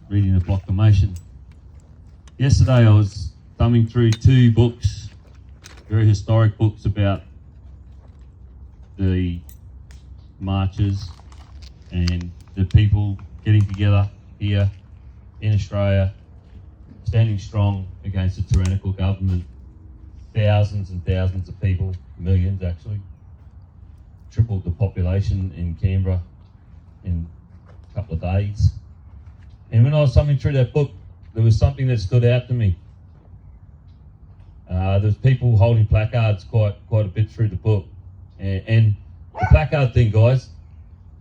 reading the proclamation. Yesterday I was thumbing through two books, very historic books about the marches and the people getting together here in Australia, standing strong against a tyrannical government. Thousands and thousands of people, millions actually, tripled the population in Canberra in a couple of days. And when I was thumbing through that book, there was something that stood out to me. There was people holding placards quite a bit through the book. And the placard thing, guys,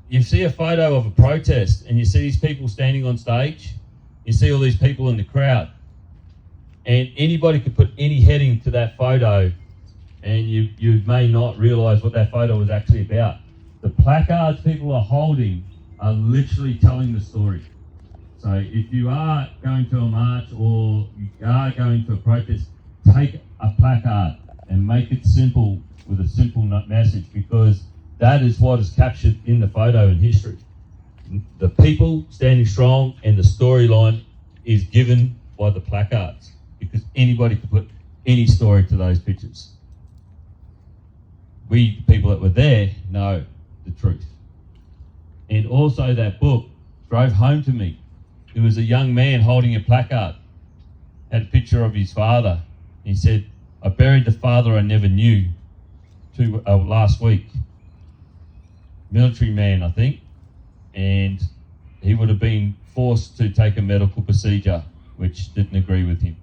you see a photo of a protest and you see these people standing on stage, you see all these people in the crowd, and anybody could put any heading to that photo and you may not realise what that photo was actually about. The placards people are holding are literally telling the story. So if you are going to a march or you are going to a protest, take a placard and make it simple with a simple message, because that is what is captured in the photo in history. The people standing strong and the storyline is given by the placards, because anybody could put any story to those pictures. We, the people that were there, know the truth. And also that book drove home to me. There was a young man holding a placard, had a picture of his father. He said, "I buried the father I never knew last week." Military man, I think, and he would have been forced to take a medical procedure, which didn't agree with him.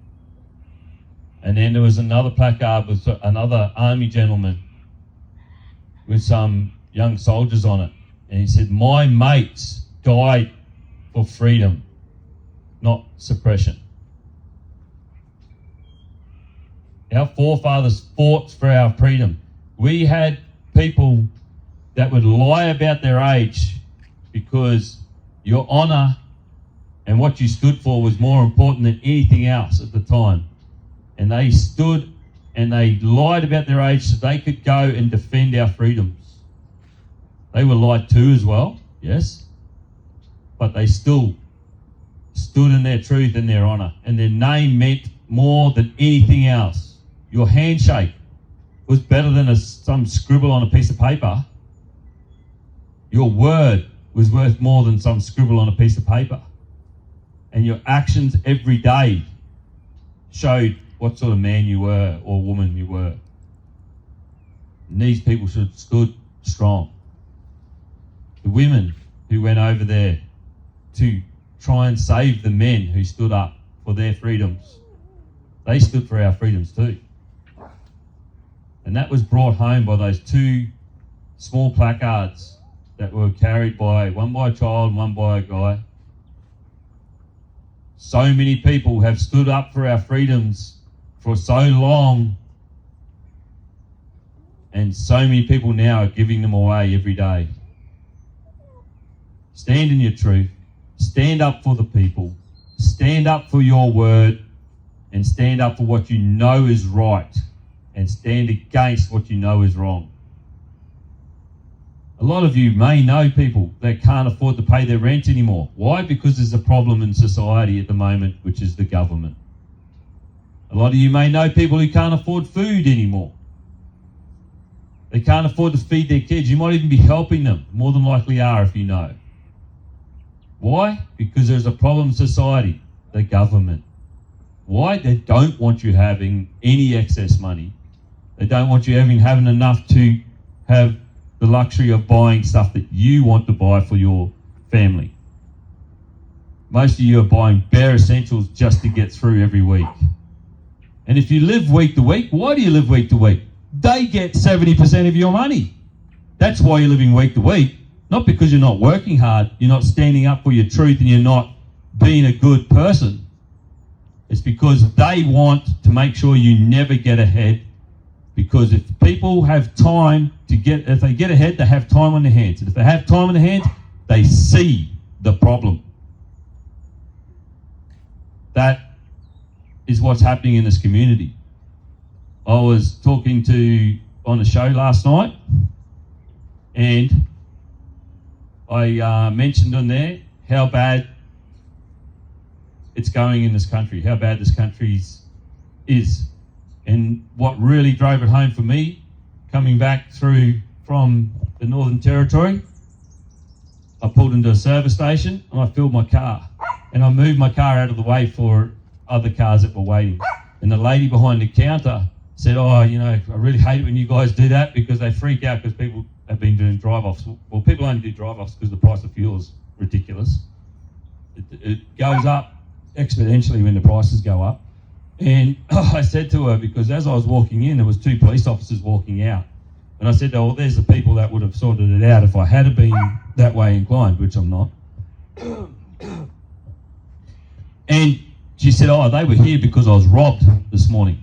And then there was another placard with another army gentleman with some young soldiers on it. And he said, "My mates died for freedom, not suppression." Our forefathers fought for our freedom. We had people that would lie about their age because your honour and what you stood for was more important than anything else at the time. And they stood and they lied about their age so they could go and defend our freedoms. They were lied to as well, yes, but they still stood in their truth and their honour, and their name meant more than anything else. Your handshake was better than some scribble on a piece of paper. Your word was worth more than some scribble on a piece of paper. And your actions every day showed what sort of man you were or woman you were. And these people should have stood strong. The women who went over there to try and save the men who stood up for their freedoms, they stood for our freedoms too. And that was brought home by those two small placards that were carried by one by a child and one by a guy. So many people have stood up for our freedoms for so long, and so many people now are giving them away every day. Stand in your truth, stand up for the people, stand up for your word, and stand up for what you know is right, and stand against what you know is wrong. A lot of you may know people that can't afford to pay their rent anymore. Why? Because there's a problem in society at the moment, which is the government. A lot of you may know people who can't afford food anymore. They can't afford to feed their kids. You might even be helping them. More than likely are, if you know. Why? Because there's a problem in society, the government. Why? They don't want you having any excess money. They don't want you having enough to have the luxury of buying stuff that you want to buy for your family. Most of you are buying bare essentials just to get through every week. And if you live week to week, why do you live week to week? They get 70% of your money. That's why you're living week to week. Not because you're not working hard, you're not standing up for your truth, and you're not being a good person. It's because they want to make sure you never get ahead. Because if people have time if they get ahead, they have time on their hands. And if they have time on their hands, they see the problem. That is what's happening in this community. I was talking on a show last night, and I mentioned on there how bad it's going in this country, how bad this country is. And what really drove it home for me, coming back through from the Northern Territory, I pulled into a service station and I filled my car. And I moved my car out of the way for other cars that were waiting. And the lady behind the counter said, oh, you know, I really hate it when you guys do that because they freak out because people have been doing drive-offs. Well, people only do drive-offs because the price of fuel is ridiculous. It goes up exponentially when the prices go up. And I said to her, because as I was walking in, there was 2 police officers walking out. And I said, oh, well, there's the people that would have sorted it out if I had been that way inclined, which I'm not. And she said, oh, they were here because I was robbed this morning.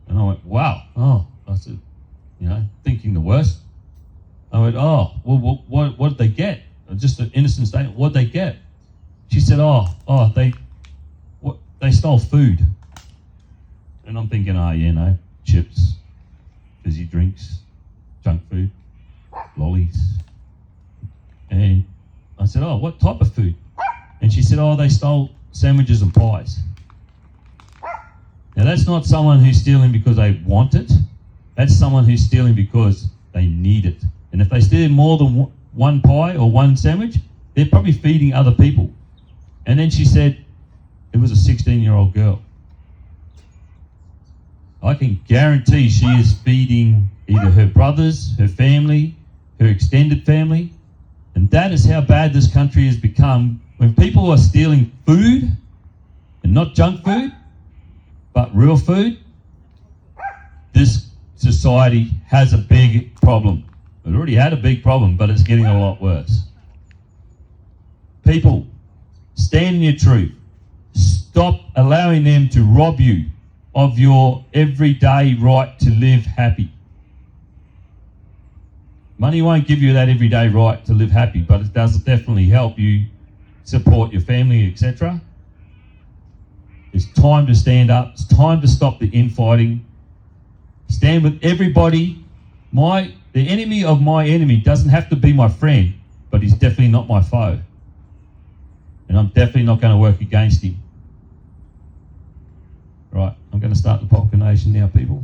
And I went, wow. Oh, I said, you know, thinking the worst. I went, oh, well, what did they get? Just an innocent statement. What did they get? She said, they stole food. And I'm thinking, oh, you know, chips, fizzy drinks, junk food, lollies. And I said, oh, what type of food? And she said, oh, they stole sandwiches and pies. Now, that's not someone who's stealing because they want it. That's someone who's stealing because they need it. And if they steal more than one pie or one sandwich, they're probably feeding other people. And then she said, it was a 16-year-old girl. I can guarantee she is feeding either her brothers, her family, her extended family. And that is how bad this country has become. When people are stealing food, and not junk food, but real food, this society has a big problem. It already had a big problem, but it's getting a lot worse. People, stand in your truth. Stop allowing them to rob you of your everyday right to live happy. Money won't give you that everyday right to live happy, but it does definitely help you support your family, etc. It's time to stand up. It's time to stop the infighting. Stand with everybody. The enemy of my enemy doesn't have to be my friend, but he's definitely not my foe. And I'm definitely not going to work against him. Right, I'm going to start the proclamation now, people.